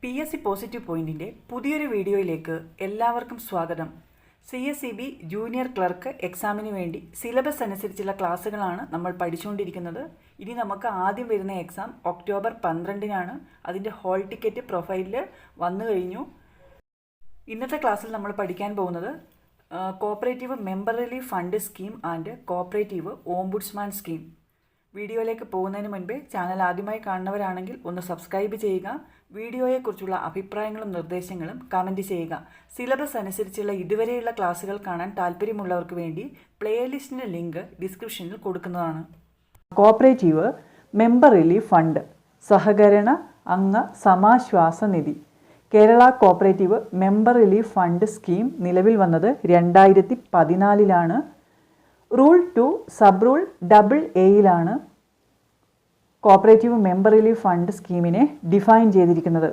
PSC positive പോയിന്റിൻ്റെ പുതിയൊരു വീഡിയോയിലേക്ക് എല്ലാവർക്കും സ്വാഗതം. CSEB ജൂനിയർ ക്ലർക്ക് എക്സാമിന് വേണ്ടി സിലബസ് അനുസരിച്ചുള്ള ക്ലാസ്സുകളാണ് നമ്മൾ പഠിച്ചുകൊണ്ടിരിക്കുന്നത്. ഇനി നമുക്ക് ആദ്യം വരുന്ന എക്സാം ഒക്ടോബർ 12-നാണ്. അതിൻ്റെ ഹോൾ ടിക്കറ്റ് പ്രൊഫൈലിൽ വന്നു കഴിഞ്ഞു. ഇന്നത്തെ ക്ലാസ്സിൽ നമ്മൾ പഠിക്കാൻ പോകുന്നത് cooperative member relief fund scheme and cooperative ombudsman scheme. വീഡിയോയിലേക്ക് പോകുന്നതിന് മുൻപേ ചാനൽ ആദ്യമായി കാണുന്നവരാണെങ്കിൽ ഒന്ന് സബ്സ്ക്രൈബ് ചെയ്യുക. വീഡിയോയെക്കുറിച്ചുള്ള അഭിപ്രായങ്ങളും നിർദ്ദേശങ്ങളും കമൻറ്റ് ചെയ്യുക. സിലബസ് അനുസരിച്ചുള്ള ഇതുവരെയുള്ള ക്ലാസ്സുകൾ കാണാൻ താല്പര്യമുള്ളവർക്ക് വേണ്ടി പ്ലേലിസ്റ്റിൻ്റെ ലിങ്ക് ഡിസ്ക്രിപ്ഷനിൽ കൊടുക്കുന്നതാണ്. കോപ്പറേറ്റീവ് മെമ്പർ റിലീഫ് ഫണ്ട് സഹകരണ അംഗ സമാശ്വാസ നിധി Kerala cooperative member relief fund scheme നിലവിൽ വന്നത് 2014-ലാണ്. Rule 2 sub rule AA cooperative member relief fund സ്കീമിനെ ഡിഫൈൻ ചെയ്തിരിക്കുന്നത്.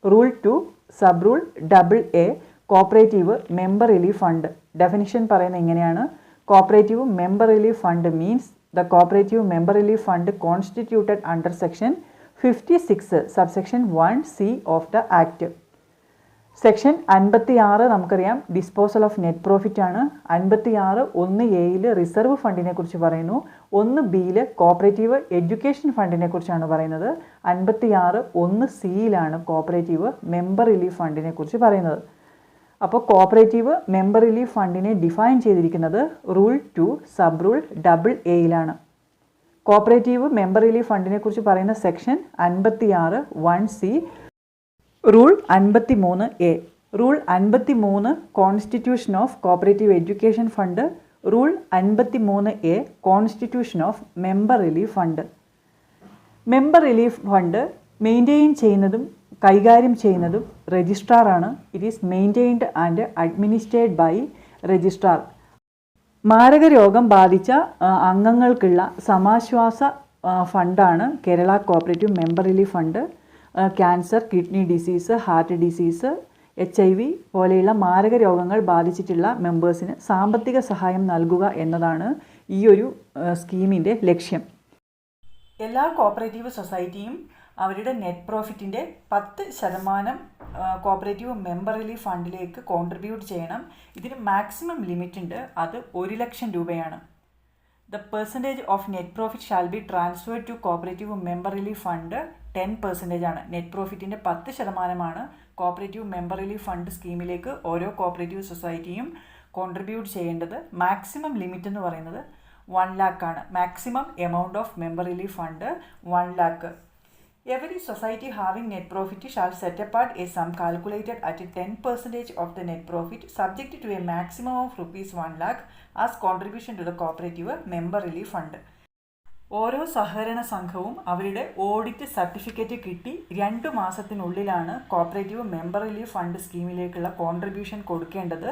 Rule 2 sub rule AA cooperative member relief fund definition പറയുന്നത് എങ്ങനെയാണ്? Cooperative member relief fund means the cooperative member relief fund constituted under section 56 subsection 1C of the act. Section 56 നമുക്കറിയാം disposal of net profit ആണ്. 56 1A reserve ഫണ്ടിനെ കുറിച്ച് പറയുന്നു. 1B cooperative education ഫണ്ടിനെ കുറിച്ചാണ് പറയുന്നത്. 56 1C cooperative member relief ഫണ്ടിനെ കുറിച്ച് പറയുന്നത്. അപ്പോൾ കോപ്പറേറ്റീവ് മെമ്പർ റിലീഫ് ഫണ്ടിനെ ഡിഫൈൻ ചെയ്തിരിക്കുന്നത് rule 2 sub rule AA. Cooperative member relief ഫണ്ടിനെ കുറിച്ച് പറയുന്ന section 56 1C. Rule 53A. Rule 53 constitution of cooperative education fund. Rule 53A constitution of member relief fund. Member relief fund maintain ചെയ്യുന്നതും കൈകാര്യം ചെയ്യുന്നതും രജിസ്ട്രാറാണ്. It is maintained and administered by registrar. മാരക രോഗം ബാധിച്ച അംഗങ്ങൾക്കുള്ള സമാശ്വാസ ഫണ്ടാണ് Kerala cooperative member relief fund. Cancer, kidney disease, heart disease, HIV പോലെയുള്ള മാരക രോഗങ്ങൾ ബാധിച്ചിട്ടുള്ള മെമ്പേഴ്സിന് സാമ്പത്തിക സഹായം നൽകുക എന്നതാണ് ഈ ഒരു സ്കീമിൻ്റെ ലക്ഷ്യം. എല്ലാ കോപ്പറേറ്റീവ് സൊസൈറ്റിയും അവരുടെ നെറ്റ് പ്രോഫിറ്റിൻ്റെ 10% കോപ്പറേറ്റീവ് മെമ്പർ റിലീഫ് ഫണ്ടിലേക്ക് കോൺട്രിബ്യൂട്ട് ചെയ്യണം. ഇതിന് മാക്സിമം ലിമിറ്റ് ഉണ്ട്. അത് 1 ലക്ഷം രൂപയാണ്. The percentage of net profit shall be transferred to cooperative member relief fund 10% ആണ്. നെറ്റ് പ്രോഫിറ്റിൻ്റെ 10% കോപ്പറേറ്റീവ് മെമ്പർ റിലീഫ് ഫണ്ട് സ്കീമിലേക്ക് ഓരോ കോപ്പറേറ്റീവ് സൊസൈറ്റിയും കോൺട്രിബ്യൂട്ട് ചെയ്യേണ്ടത്. മാക്സിമം ലിമിറ്റ് എന്ന് പറയുന്നത് 1 lakh ആണ്. Maximum amount of member relief fund 1 lakh. Every society having net profit shall set apart a sum calculated at 10% of the net profit subject to a maximum of ₹1 lakh as contribution to the cooperative member relief fund. ഓരോ സഹകരണ സംഘവും അവരുടെ audit certificate കിട്ടി 2 മാസത്തിനുള്ളിലാണ് cooperative member relief fund സ്കീമിലേക്കുള്ള contribution കൊടുക്കേണ്ടത്.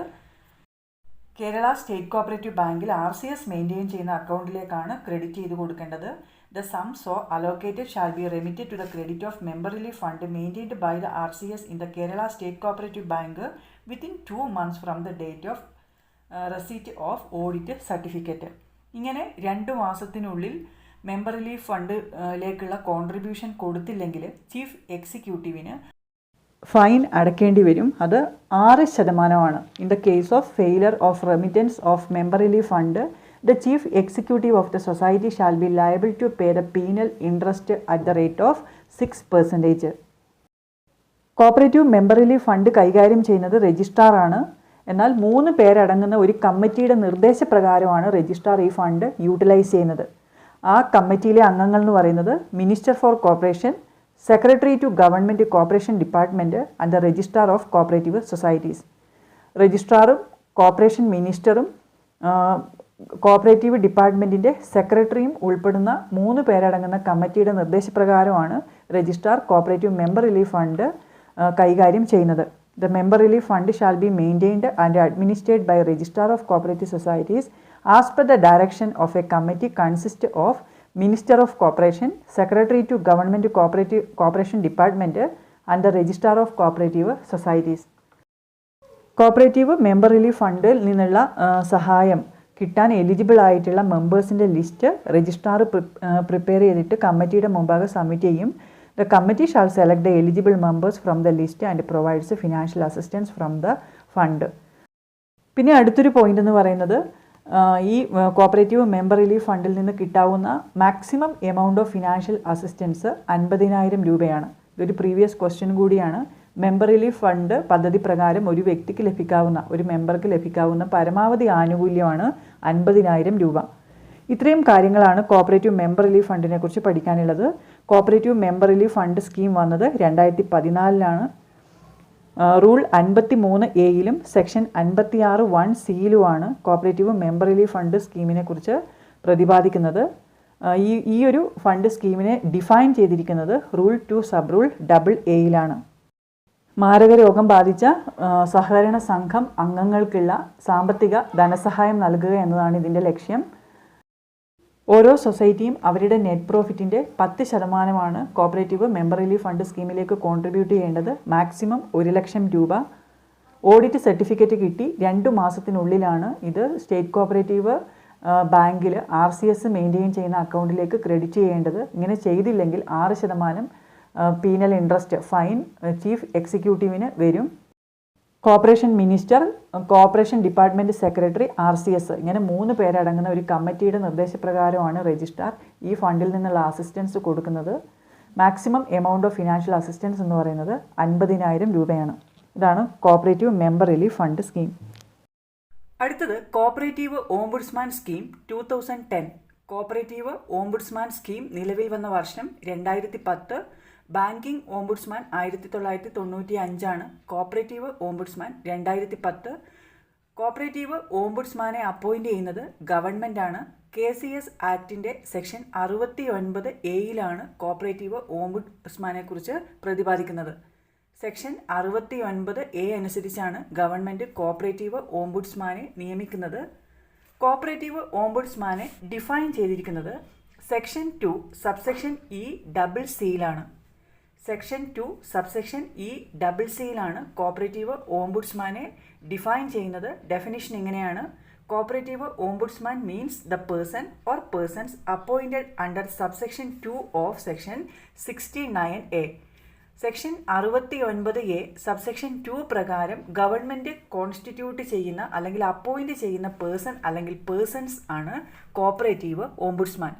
Kerala state cooperative ബാങ്കിൽ RCS maintain ചെയ്യുന്ന അക്കൗണ്ടിലേക്കാണ് ക്രെഡിറ്റ് ചെയ്ത് കൊടുക്കേണ്ടത്. The sum so allocated shall be remitted to the credit of member relief fund maintained by the RCS in the Kerala State Cooperative Bank within 2 months from the date of receipt of audit certificate. ഇങ്ങനെ 2 മാസത്തിനുള്ളിൽ member relief ഫണ്ടിലേക്കുള്ള contribution കൊടുത്തില്ലെങ്കിൽ chief എക്സിക്യൂട്ടീവിന് fine അടയ്ക്കേണ്ടി വരും. അത് 6% in the case of failure of remittance of member relief fund. The chief executive of the society shall be liable to pay the penal interest at the rate of 6%. Cooperative member relief fund കൈകാര്യം ചെയ്യുന്നത് രജിസ്ട്രാറാണ്. എന്നാൽ 3 പേരടങ്ങുന്ന ഒരു കമ്മിറ്റിയുടെ നിർദ്ദേശപ്രകാരമാണ് registrar ഈ fund utilise ചെയ്യുന്നത്. ആ കമ്മിറ്റിയിലെ അംഗങ്ങൾ എന്ന് പറയുന്നത് minister for corporation, secretary to government corporation department and the registrar of cooperative societies. രജിസ്ട്രാറും കോർപ്പറേഷൻ മിനിസ്റ്ററും കോപ്പറേറ്റീവ് ഡിപ്പാർട്ട്മെൻറ്റിൻ്റെ സെക്രട്ടറിയും ഉൾപ്പെടുന്ന 3 പേരടങ്ങുന്ന കമ്മിറ്റിയുടെ നിർദ്ദേശപ്രകാരമാണ് registrar cooperative member relief fund കൈകാര്യം ചെയ്യുന്നത്. The member relief fund shall be maintained and administered by registrar of cooperative societies as per the direction of a committee consist of minister of corporation, secretary to government corporation department and the registrar of cooperative societies. Cooperative member relief ഫണ്ടിൽ നിന്നുള്ള സഹായം കിട്ടാൻ eligible ആയിട്ടുള്ള മെമ്പേഴ്സിൻ്റെ list registrar prepare ചെയ്തിട്ട് കമ്മിറ്റിയുടെ മുമ്പാകെ submit ചെയ്യും. The committee shall select the eligible members from the list and provides financial assistance from the fund. പിന്നെ അടുത്തൊരു പോയിന്റ് എന്ന് പറയുന്നത് ഈ കോപ്പറേറ്റീവ് മെമ്പർ റിലീഫ് ഫണ്ടിൽ നിന്ന് കിട്ടാവുന്ന maximum amount of financial assistance 50,000 രൂപയാണ്. ഇതൊരു പ്രീവിയസ് ക്വസ്റ്റ്യൻ കൂടിയാണ്. മെമ്പർ റിലീഫ് ഫണ്ട് പദ്ധതി പ്രകാരം ഒരു വ്യക്തിക്ക് ലഭിക്കാവുന്ന, ഒരു മെമ്പർക്ക് ലഭിക്കാവുന്ന പരമാവധി ആനുകൂല്യമാണ് 50,000 രൂപ. ഇത്രയും കാര്യങ്ങളാണ് കോപ്പറേറ്റീവ് മെമ്പർ റിലീഫ് ഫണ്ടിനെ കുറിച്ച് പഠിക്കാനുള്ളത്. Cooperative member relief fund scheme വന്നത് 2014 rule 53A section 56(1)(c) cooperative member relief fund സ്കീമിനെ കുറിച്ച് പ്രതിപാദിക്കുന്നത്. ഈ ഒരു ഫണ്ട് സ്കീമിനെ ഡിഫൈൻ ചെയ്തിരിക്കുന്നത് റൂൾ 2 സബ് റൂൾ AA. മാരക രോഗം ബാധിച്ച സഹകരണ സംഘം അംഗങ്ങൾക്കുള്ള സാമ്പത്തിക ധനസഹായം നൽകുക എന്നതാണ് ഇതിൻ്റെ ലക്ഷ്യം. ഓരോ സൊസൈറ്റിയും അവരുടെ നെറ്റ് പ്രോഫിറ്റിൻ്റെ 10% കോപ്പറേറ്റീവ് മെമ്പർ റിലീഫ് ഫണ്ട് സ്കീമിലേക്ക് കോൺട്രിബ്യൂട്ട് ചെയ്യേണ്ടത്. മാക്സിമം 1,00,000 രൂപ. ഓഡിറ്റ് സർട്ടിഫിക്കറ്റ് കിട്ടി 2 മാസത്തിനുള്ളിലാണ് ഇത് സ്റ്റേറ്റ് കോപ്പറേറ്റീവ് ബാങ്കിൽ RCS മെയിൻറ്റെയിൻ ചെയ്യുന്ന അക്കൗണ്ടിലേക്ക് ക്രെഡിറ്റ് ചെയ്യേണ്ടത്. ഇങ്ങനെ ചെയ്തില്ലെങ്കിൽ 6% പീനൽ ഇൻട്രസ്റ്റ് ഫൈൻ ചീഫ് എക്സിക്യൂട്ടീവിന് വരും. Corporation minister, corporation department secretary, RCS ഇങ്ങനെ 3 പേരടങ്ങുന്ന ഒരു കമ്മിറ്റിയുടെ നിർദ്ദേശപ്രകാരമാണ് രജിസ്ട്രാർ ഈ ഫണ്ടിൽ നിന്നുള്ള അസിസ്റ്റൻസ് കൊടുക്കുന്നത്. Maximum amount of financial assistance എന്ന് പറയുന്നത് 50,000 രൂപയാണ്. ഇതാണ് cooperative member relief fund scheme. അടുത്തത് cooperative ombudsman scheme 2010. Cooperative ombudsman scheme നിലവിൽ വന്ന വർഷം 2010. Banking ombudsman 1995. Cooperative ombudsman 2010. Cooperative ഓംബുഡ്സ്മാനെ അപ്പോയിൻറ്റ് ചെയ്യുന്നത് ഗവൺമെൻറ്റാണ്. KCS ആക്ടിൻ്റെ സെക്ഷൻ 69A കോപ്പറേറ്റീവ് ഓംബുഡ്സ്മാനെ കുറിച്ച് പ്രതിപാദിക്കുന്നത്. സെക്ഷൻ 69A അനുസരിച്ചാണ് ഗവൺമെൻറ് കോപ്പറേറ്റീവ് ഓംബുഡ്സ്മാനെ നിയമിക്കുന്നത്. കോപ്പറേറ്റീവ് ഓംബുഡ്സ്മാനെ ഡിഫൈൻ ചെയ്തിരിക്കുന്നത് section 2 subsection E(c) section 2 subsection E(c) cooperative ഓംബുഡ്സ്മാനെ ഡിഫൈൻ ചെയ്യുന്നത്. ഡെഫിനിഷൻ ഇങ്ങനെയാണ്: cooperative ombudsman means the person or persons appointed under subsection 2 of section 69A. Section 69A subsection 2 പ്രകാരം government constitute ചെയ്യുന്ന അല്ലെങ്കിൽ അപ്പോയിൻറ്റ് ചെയ്യുന്ന പേഴ്സൺ അല്ലെങ്കിൽ പേഴ്സൺസ് ആണ് കോപ്പറേറ്റീവ് ഓംബുഡ്സ്മാൻ.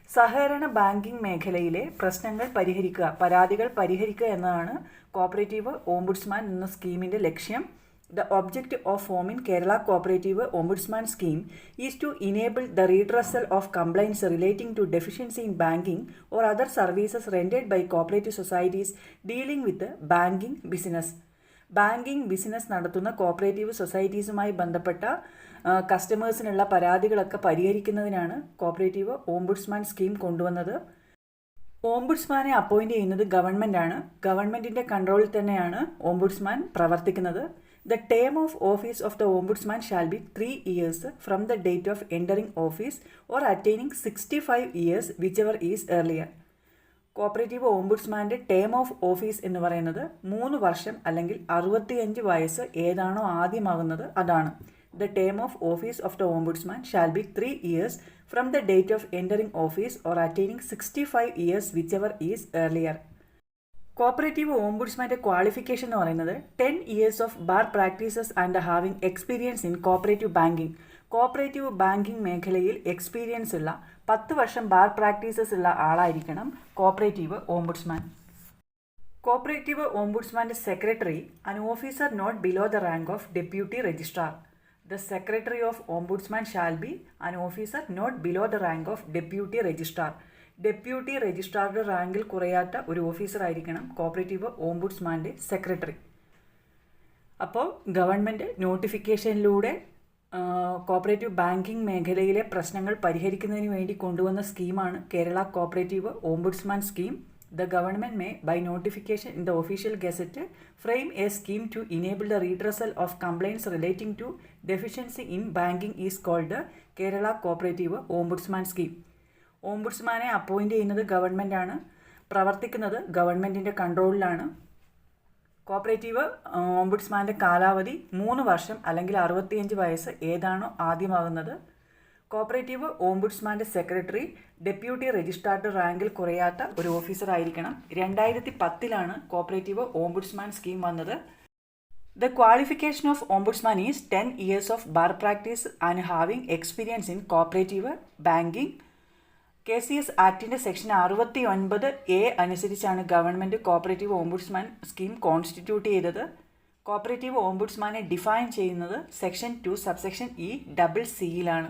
സഹകരണ ബാങ്കിംഗ് മേഖലയിലെ പ്രശ്നങ്ങൾ പരിഹരിക്കുക, പരാതികൾ പരിഹരിക്കുക എന്നതാണ് കോപ്പറേറ്റീവ് ഓംബുഡ്സ്മാൻ എന്ന സ്കീമിൻ്റെ ലക്ഷ്യം. The objective of forming Kerala Cooperative Ombudsman Scheme is to enable the redressal of complaints relating to deficiency in banking or other services rendered by cooperative societies dealing with the banking business. Banking business നടത്തുന്ന cooperative സൊസൈറ്റീസുമായി ബന്ധപ്പെട്ട കസ്റ്റമേഴ്സിനുള്ള പരാതികളൊക്കെ പരിഹരിക്കുന്നതിനാണ് cooperative ombudsman scheme കൊണ്ടുവന്നത്. ഓംബുഡ്സ്മാനെ appoint ചെയ്യുന്നത് ഗവൺമെൻറ്റാണ്. ഗവൺമെൻറ്റിൻ്റെ കൺട്രോളിൽ തന്നെയാണ് ombudsman പ്രവർത്തിക്കുന്നത്. The term of office of the Ombudsman shall be 3 years from the date of entering office or attaining 65 years whichever is earlier. Cooperative ഓംബുഡ്സ്മാൻ്റെ term of office എന്ന് പറയുന്നത് 3 വർഷം അല്ലെങ്കിൽ 65 വയസ്സ് ഏതാണോ ആദ്യമാകുന്നത് അതാണ്. The term of office of the Ombudsman shall be 3 years from the date of entering office or attaining 65 years whichever is earlier. Cooperative ഓംബുഡ്സ്മാൻ്റെ qualification എന്ന് പറയുന്നത് 10 years of bar practices and having experience in cooperative banking. Cooperative banking മേഖലയിൽ experience ഉള്ള 10 വർഷം bar practices ഉള്ള ആളായിരിക്കണം cooperative ombudsman. Cooperative ഓംബുഡ്സ്മാൻ്റെ secretary an officer not below the rank of deputy registrar. The secretary of ombudsman shall be an officer not below the rank of deputy registrar. Deputy രജിസ്ട്രാറുടെ റാങ്കിൽ കുറയാത്ത ഒരു officer ആയിരിക്കണം cooperative ഓംബുഡ്സ്മാൻ്റെ secretary. അപ്പോൾ government നോട്ടിഫിക്കേഷനിലൂടെ cooperative banking മേഖലയിലെ പ്രശ്നങ്ങൾ പരിഹരിക്കുന്നതിന് വേണ്ടി കൊണ്ടുവന്ന സ്കീമാണ് Kerala cooperative ombudsman scheme. The government may, by notification in the official gazette, frame a scheme to enable the redressal of complaints relating to deficiency in banking is called the Kerala Cooperative Ombudsman Scheme. ഓംബുഡ്സ്മാനെ appoint ചെയ്യുന്നത് ഗവൺമെൻറ്റാണ്. പ്രവർത്തിക്കുന്നത് ഗവൺമെൻറ്റിൻ്റെ കൺട്രോളിലാണ്. Cooperative ഓംബുഡ്സ്മാൻ്റെ കാലാവധി 3 വർഷം അല്ലെങ്കിൽ 65 വയസ്സ് ഏതാണോ ആദ്യമാകുന്നത്. കോപ്പറേറ്റീവ് ഓംബുഡ്സ്മാൻ്റെ സെക്രട്ടറി ഡെപ്യൂട്ടി രജിസ്ട്രാർഡ് റാങ്കിൽ കുറയാത്ത ഒരു ഓഫീസർ ആയിരിക്കണം. 2010 കോപ്പറേറ്റീവ് ഓംബുഡ്സ്മാൻ സ്കീം വന്നത്. The qualification of ombudsman is 10 years of bar practice and having experience in cooperative banking. KCS ആക്ടിൻ്റെ സെക്ഷൻ 69A അനുസരിച്ചാണ് government cooperative ombudsman scheme constitute ചെയ്തത്. Cooperative ഓംബുഡ്സ്മാനെ define ചെയ്യുന്നത് സെക്ഷൻ 2 സബ്സെക്ഷൻ E(CC)യിലാണ്.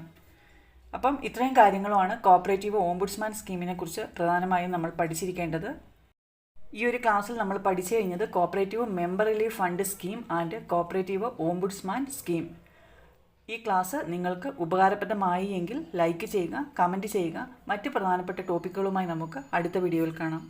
അപ്പം ഇത്രയും കാര്യങ്ങളുമാണ് കോപ്പറേറ്റീവ് ഓംബുഡ്സ്മാൻ സ്കീമിനെ കുറിച്ച് പ്രധാനമായും നമ്മൾ പഠിച്ചിരിക്കേണ്ടത്. ഈ ഒരു ക്ലാസ്സിൽ നമ്മൾ പഠിച്ചു കഴിഞ്ഞത് cooperative member relief fund scheme and cooperative ombudsman scheme. ഈ ക്ലാസ് നിങ്ങൾക്ക് ഉപകാരപ്രദമായി എങ്കിൽ ലൈക്ക് ചെയ്യുക, കമൻറ്റ് ചെയ്യുക. മറ്റ് പ്രധാനപ്പെട്ട ടോപ്പിക്കുകളുമായി നമുക്ക് അടുത്ത വീഡിയോയിൽ കാണാം.